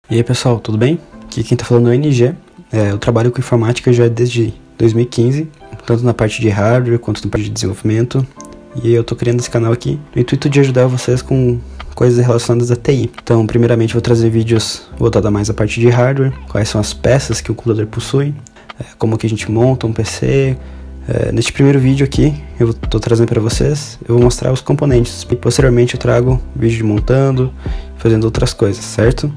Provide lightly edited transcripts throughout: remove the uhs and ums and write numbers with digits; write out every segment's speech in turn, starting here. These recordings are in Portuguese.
E aí pessoal, tudo bem? Aqui quem tá falando é o NG. Eu trabalho com informática já desde 2015, tanto na parte de hardware quanto na parte de desenvolvimento. E eu tô criando esse canal aqui no intuito de ajudar vocês com coisas relacionadas à TI. Então, primeiramente vou trazer vídeos voltados mais à parte de hardware, quais são as peças que o computador possui, como que a gente monta um PC. Neste primeiro vídeo aqui, eu tô trazendo para vocês, eu vou mostrar os componentes. E posteriormente eu trago vídeo de montando, fazendo outras coisas, certo?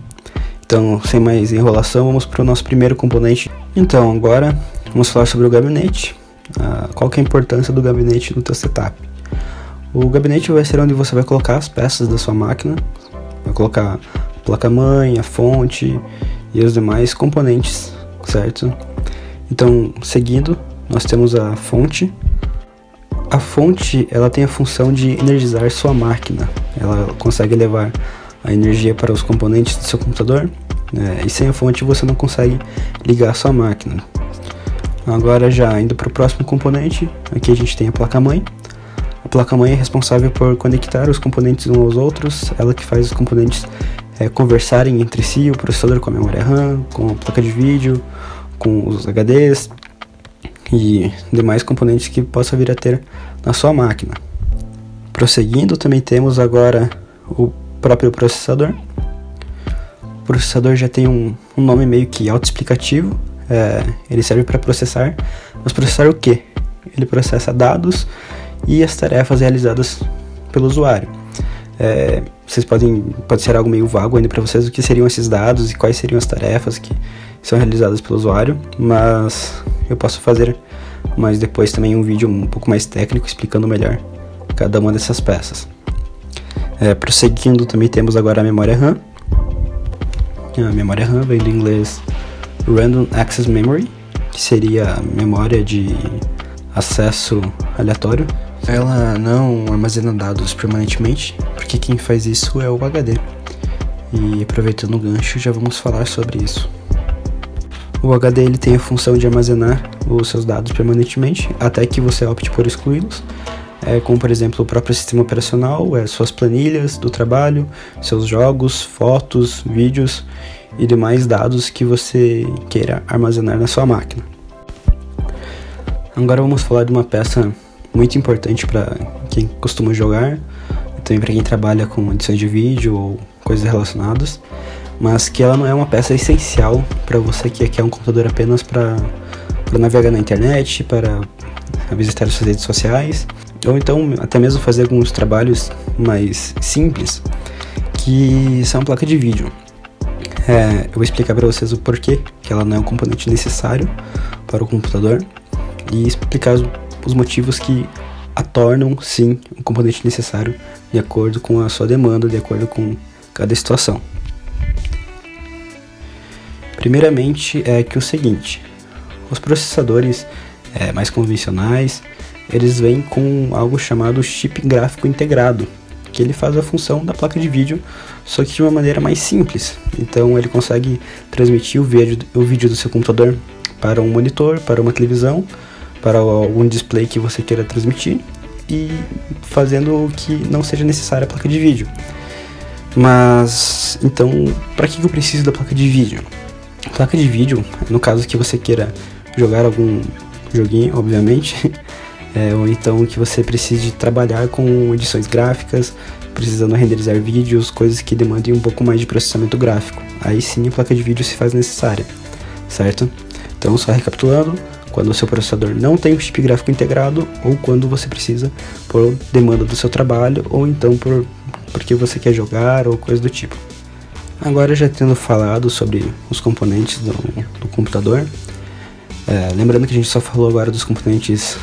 Então, sem mais enrolação, vamos para o nosso primeiro componente. Então, agora vamos falar sobre o gabinete. Qual que é a importância do gabinete no teu setup? O gabinete vai ser onde você vai colocar as peças da sua máquina. Vai colocar a placa-mãe, a fonte e os demais componentes, certo? Então, seguindo, nós temos a fonte. A fonte, ela tem a função de energizar sua máquina. Ela consegue levar a energia para os componentes do seu computador, e sem a fonte você não consegue ligar a sua máquina. Agora, já indo para o próximo componente, aqui a gente tem a placa-mãe. A placa-mãe é responsável por conectar os componentes uns aos outros, ela que faz os componentes conversarem entre si, o processador com a memória RAM, com a placa de vídeo, com os HDs e demais componentes que possa vir a ter na sua máquina. Prosseguindo, também temos agora o próprio processador. O processador já tem um nome meio que autoexplicativo. Ele serve para processar. Mas processar o quê? Ele processa dados e as tarefas realizadas pelo usuário. Pode ser algo meio vago ainda para vocês o que seriam esses dados e quais seriam as tarefas que são realizadas pelo usuário, mas eu posso fazer mais depois também um vídeo um pouco mais técnico explicando melhor cada uma dessas peças. Prosseguindo, também temos agora a memória RAM. A memória RAM vem do inglês Random Access Memory, que seria a memória de acesso aleatório. Ela não armazena dados permanentemente, porque quem faz isso é o HD. E aproveitando o gancho, já vamos falar sobre isso. O HD ele tem a função de armazenar os seus dados permanentemente, até que você opte por excluí-los. Como por exemplo o próprio sistema operacional, suas planilhas do trabalho, seus jogos, fotos, vídeos e demais dados que você queira armazenar na sua máquina. Agora vamos falar de uma peça muito importante para quem costuma jogar, também para quem trabalha com edições de vídeo ou coisas relacionadas, mas que ela não é uma peça essencial para você que quer um computador apenas para navegar na internet, para visitar suas redes sociais, ou então até mesmo fazer alguns trabalhos mais simples, que são a placa de vídeo. Eu vou explicar para vocês o porquê que ela não é um componente necessário para o computador e explicar os motivos que a tornam, sim, um componente necessário de acordo com a sua demanda, de acordo com cada situação. Primeiramente é que o seguinte, os processadores mais convencionais, eles vêm com algo chamado chip gráfico integrado, que ele faz a função da placa de vídeo, só que de uma maneira mais simples. Então ele consegue transmitir o vídeo do seu computador para um monitor, para uma televisão, para algum display que você queira transmitir, e fazendo que não seja necessária a placa de vídeo. Mas, então, para que eu preciso da placa de vídeo? A placa de vídeo, no caso que você queira jogar algum joguinho, obviamente, ou então que você precise trabalhar com edições gráficas, precisando renderizar vídeos, coisas que demandem um pouco mais de processamento gráfico. Aí sim a placa de vídeo se faz necessária, certo? Então, só recapitulando, quando o seu processador não tem o chip gráfico integrado, ou quando você precisa por demanda do seu trabalho, ou então porque você quer jogar, ou coisa do tipo. Agora, já tendo falado sobre os componentes do computador, lembrando que a gente só falou agora dos componentes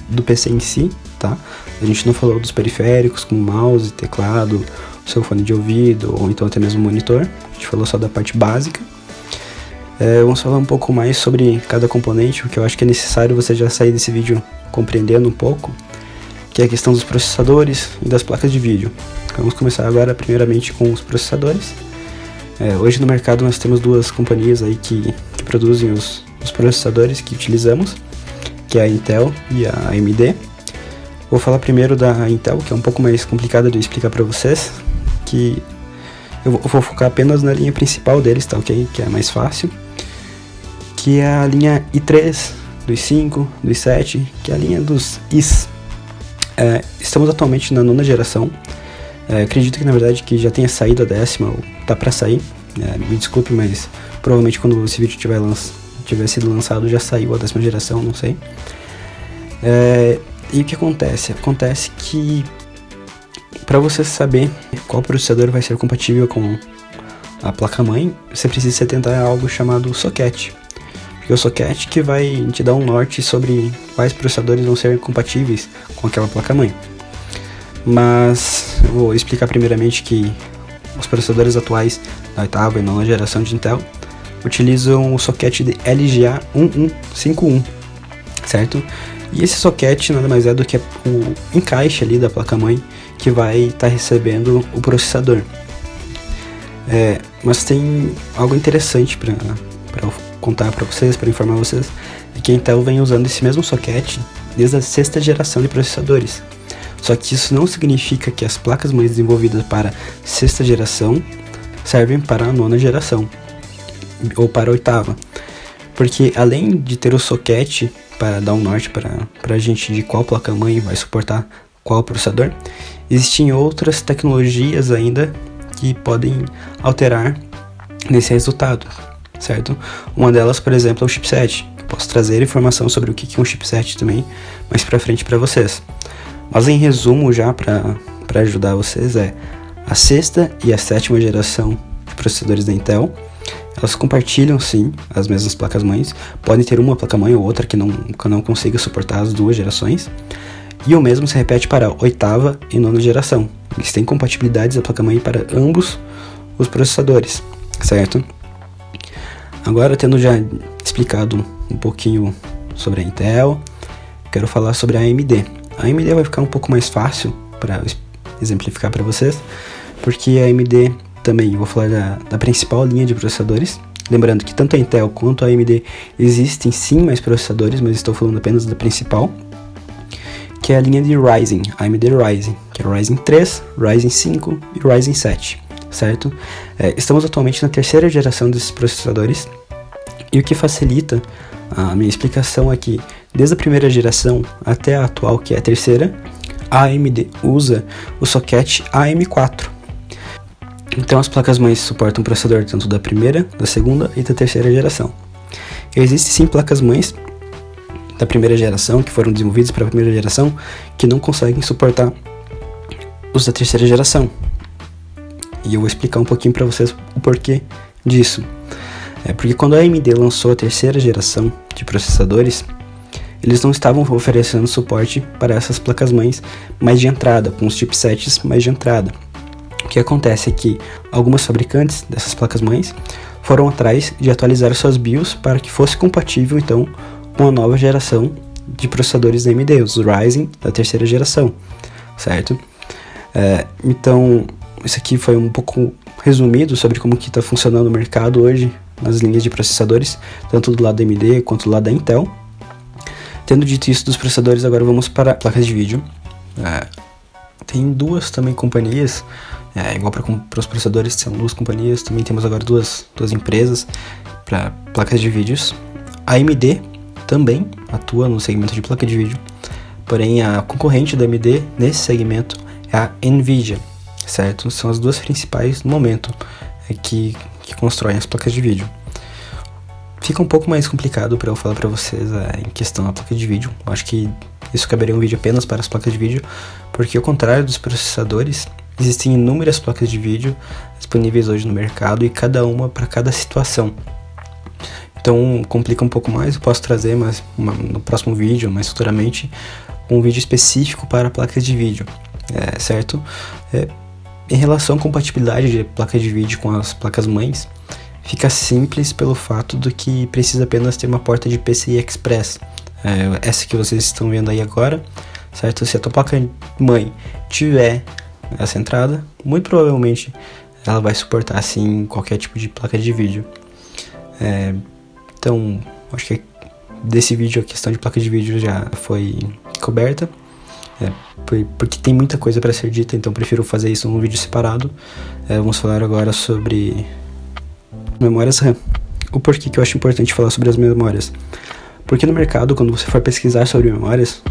do PC em si, tá? A gente não falou dos periféricos, como mouse, teclado, seu fone de ouvido, ou então até mesmo monitor. A gente falou só da parte básica. Vamos falar um pouco mais sobre cada componente, porque eu acho que é necessário você já sair desse vídeo compreendendo um pouco, que é a questão dos processadores e das placas de vídeo. Vamos começar agora primeiramente com os processadores. Hoje no mercado nós temos duas companhias aí que produzem os processadores que utilizamos, que é a Intel e a AMD. Vou falar primeiro da Intel, que é um pouco mais complicada de explicar para vocês, que Eu vou focar apenas na linha principal deles, tá ok? Que é mais fácil. Que é a linha i3, do i5, do i7, que é a linha dos Is. Estamos atualmente na 9ª geração. Acredito que na verdade que já tenha saído a 10ª, ou tá pra sair. Me desculpe, mas provavelmente quando esse vídeo tiver sido lançado já saiu a 10ª geração, não sei. E o que acontece? Acontece que para você saber qual processador vai ser compatível com a placa-mãe, você precisa se atentar a algo chamado socket. Porque é o socket que vai te dar um norte sobre quais processadores vão ser compatíveis com aquela placa-mãe. Mas eu vou explicar primeiramente que os processadores atuais da 8ª e 9ª geração de Intel utilizam o socket de LGA 1151, certo? E esse socket nada mais é do que o encaixe ali da placa-mãe que vai estar recebendo o processador. Mas tem algo interessante para eu contar para vocês, para informar vocês, é que a Intel vem usando esse mesmo socket desde a 6ª geração de processadores. Só que isso não significa que as placas-mães desenvolvidas para a 6ª geração servem para a 9ª geração ou para a 8ª. Porque além de ter o socket para dar um norte para a gente de qual placa-mãe vai suportar qual processador, existem outras tecnologias ainda que podem alterar nesse resultado, certo? Uma delas, por exemplo, é o chipset. Posso trazer informação sobre o que é um chipset também mais pra frente para vocês. Mas em resumo, já para ajudar vocês, a 6ª e a 7ª geração de processadores da Intel, elas compartilham sim as mesmas placas-mães. Podem ter uma placa-mãe ou outra que não consiga suportar as duas gerações. E o mesmo se repete para a 8ª e 9ª geração. Eles têm compatibilidades da placa-mãe para ambos os processadores, certo? Agora, tendo já explicado um pouquinho sobre a Intel, quero falar sobre a AMD. A AMD vai ficar um pouco mais fácil para exemplificar para vocês, porque a AMD também, eu vou falar da principal linha de processadores. Lembrando que tanto a Intel quanto a AMD existem sim mais processadores, mas estou falando apenas da principal, que é a linha de Ryzen, AMD Ryzen, que é o Ryzen 3, Ryzen 5 e Ryzen 7, certo? Estamos atualmente na 3ª geração desses processadores, e o que facilita a minha explicação é que, desde a 1ª geração até a atual, que é a 3ª, a AMD usa o socket AM4. Então as placas-mães suportam processador tanto da 1ª, da 2ª e da 3ª geração. Existem sim placas-mães da 1ª geração, que foram desenvolvidas para a 1ª geração, que não conseguem suportar os da 3ª geração. E eu vou explicar um pouquinho para vocês o porquê disso. Porque quando a AMD lançou a 3ª geração de processadores, eles não estavam oferecendo suporte para essas placas-mães mais de entrada, com os chipsets mais de entrada. O que acontece é que algumas fabricantes dessas placas-mães foram atrás de atualizar suas BIOS para que fosse compatível então com a nova geração de processadores da AMD, os Ryzen da 3ª geração, certo? Então, isso aqui foi um pouco resumido sobre como que está funcionando o mercado hoje nas linhas de processadores, tanto do lado da AMD quanto do lado da Intel. Tendo dito isso dos processadores, agora vamos para placas de vídeo. Tem duas também companhias, igual para os processadores, são duas companhias, também temos agora duas empresas para placas de vídeos. A AMD também atua no segmento de placa de vídeo, porém a concorrente da AMD nesse segmento é a Nvidia, certo? São as duas principais no momento que constroem as placas de vídeo. Fica um pouco mais complicado para eu falar para vocês em questão da placa de vídeo. Eu acho que isso caberia um vídeo apenas para as placas de vídeo, porque ao contrário dos processadores, existem inúmeras placas de vídeo disponíveis hoje no mercado e cada uma para cada situação. Então complica um pouco mais. Eu posso trazer no próximo vídeo, mais futuramente, um vídeo específico para placas de vídeo, certo? Em relação à compatibilidade de placa de vídeo com as placas-mães, fica simples pelo fato do que precisa apenas ter uma porta de PCI Express, essa que vocês estão vendo aí agora, certo? Se a tua placa-mãe tiver essa entrada, muito provavelmente ela vai suportar sim qualquer tipo de placa de vídeo. Então, acho que desse vídeo a questão de placa de vídeo já foi coberta. porque tem muita coisa para ser dita, então prefiro fazer isso num vídeo separado. Vamos falar agora sobre memórias RAM. O porquê que eu acho importante falar sobre as memórias? Porque no mercado, quando você for pesquisar sobre memórias,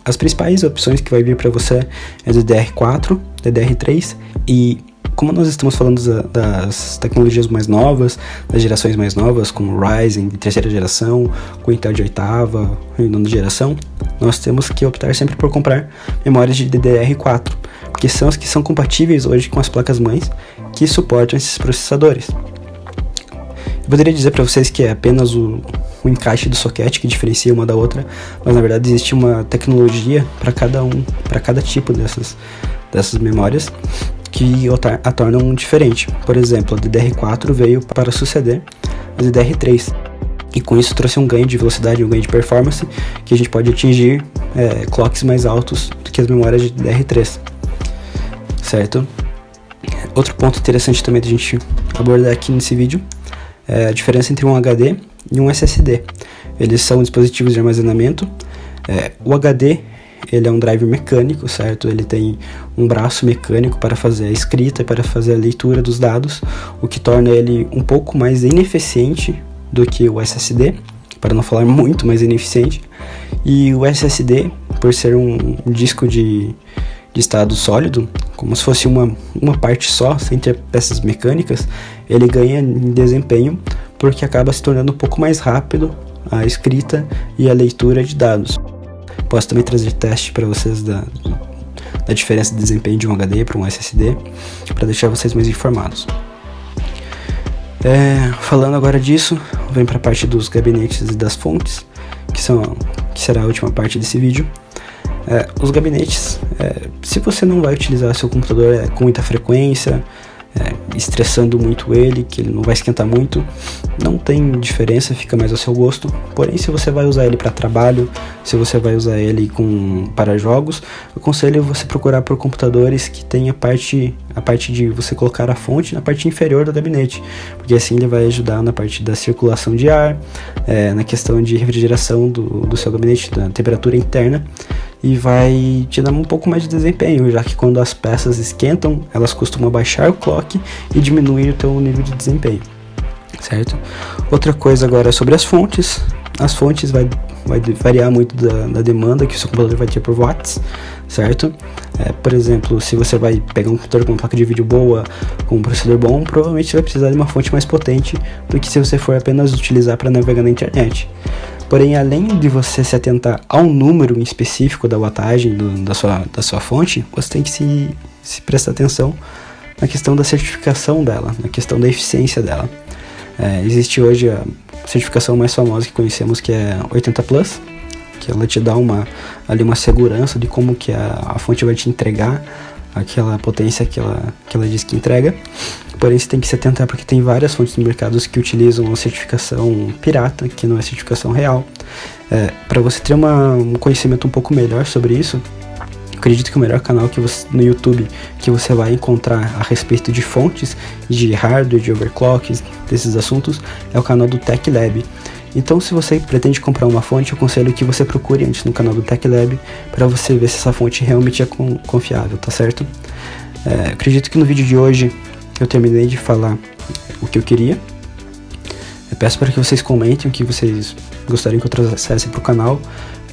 as principais opções que vai vir para você é DDR4, DDR3 e como nós estamos falando das tecnologias mais novas, das gerações mais novas, como Ryzen de terceira geração, com Intel de oitava e nona geração, nós temos que optar sempre por comprar memórias de DDR4, porque são as que são compatíveis hoje com as placas-mães que suportam esses processadores. Eu poderia dizer para vocês que é apenas o encaixe do socket que diferencia uma da outra, mas na verdade existe uma tecnologia para cada tipo dessas memórias que a tornam diferente. Por exemplo, a DDR4 veio para suceder a DDR3 e com isso trouxe um ganho de velocidade, um ganho de performance que a gente pode atingir clocks mais altos do que as memórias de DDR3, certo? Outro ponto interessante também da gente abordar aqui nesse vídeo é a diferença entre um HD e um SSD. Eles são dispositivos de armazenamento. O HD ele é um drive mecânico, certo? Ele tem um braço mecânico para fazer a escrita e para fazer a leitura dos dados, o que torna ele um pouco mais ineficiente do que o SSD, para não falar muito mais ineficiente. E o SSD, por ser um disco de estado sólido, como se fosse uma parte só, sem ter peças mecânicas, ele ganha em desempenho porque acaba se tornando um pouco mais rápido a escrita e a leitura de dados. Posso também trazer teste para vocês da diferença de desempenho de um HD para um SSD, para deixar vocês mais informados. Falando agora disso, vem para a parte dos gabinetes e das fontes, que será a última parte desse vídeo. Os gabinetes, se você não vai utilizar seu computador com muita frequência, estressando muito ele, que ele não vai esquentar muito, não tem diferença, fica mais ao seu gosto. Porém, se você vai usar ele para trabalho, se você vai usar ele para jogos, eu aconselho você procurar por computadores que tem a parte de você colocar a fonte na parte inferior do gabinete, porque assim ele vai ajudar na parte da circulação de ar, na questão de refrigeração do seu gabinete, da temperatura interna, e vai te dar um pouco mais de desempenho, já que quando as peças esquentam, elas costumam baixar o clock e diminuir o teu nível de desempenho, certo? Outra coisa agora é sobre as fontes. As fontes vai variar muito da demanda que o seu computador vai ter por watts, certo? Por exemplo, se você vai pegar um computador com uma placa de vídeo boa, com um processador bom, provavelmente você vai precisar de uma fonte mais potente do que se você for apenas utilizar para navegar na internet. Porém, além de você se atentar ao número em específico da wattagem da sua fonte, você tem que se prestar atenção na questão da certificação dela, na questão da eficiência dela. Existe hoje a certificação mais famosa que conhecemos, que é 80 Plus, que ela te dá uma segurança de como que a fonte vai te entregar aquela potência que ela diz que entrega. Porém, você tem que se atentar porque tem várias fontes no mercado que utilizam a certificação pirata, que não é certificação real. Para você ter um conhecimento um pouco melhor sobre isso, acredito que o melhor canal no YouTube que você vai encontrar a respeito de fontes, de hardware, de overclock, desses assuntos, é o canal do Tech Lab. Então, se você pretende comprar uma fonte, eu aconselho que você procure antes no canal do Tech Lab para você ver se essa fonte realmente é confiável, tá certo? Acredito que no vídeo de hoje eu terminei de falar o que eu queria. Eu peço para que vocês comentem o que vocês gostariam que eu trouxesse para o canal,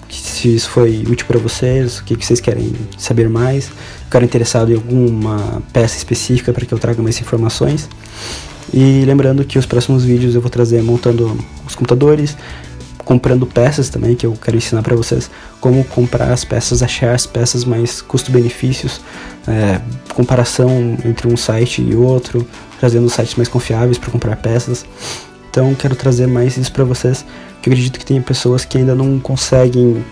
se isso foi útil para vocês, o que vocês querem saber mais, ficaram interessados em alguma peça específica para que eu traga mais informações. E lembrando que os próximos vídeos eu vou trazer montando os computadores, comprando peças também, que eu quero ensinar para vocês como comprar as peças, achar as peças mais custo-benefícios, comparação entre um site e outro, trazendo sites mais confiáveis para comprar peças. Então quero trazer mais isso para vocês, que eu acredito que tem pessoas que ainda não conseguem,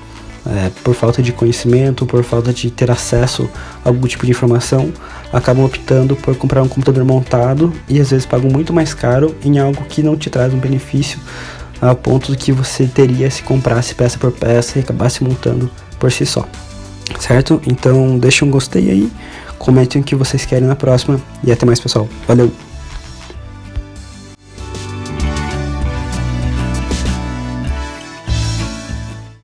por falta de conhecimento, por falta de ter acesso a algum tipo de informação, acabam optando por comprar um computador montado e às vezes pagam muito mais caro em algo que não te traz um benefício a ponto que você teria se comprasse peça por peça e acabasse montando por si só, certo? Então deixem um gostei aí, comentem o que vocês querem na próxima e até mais, pessoal. Valeu!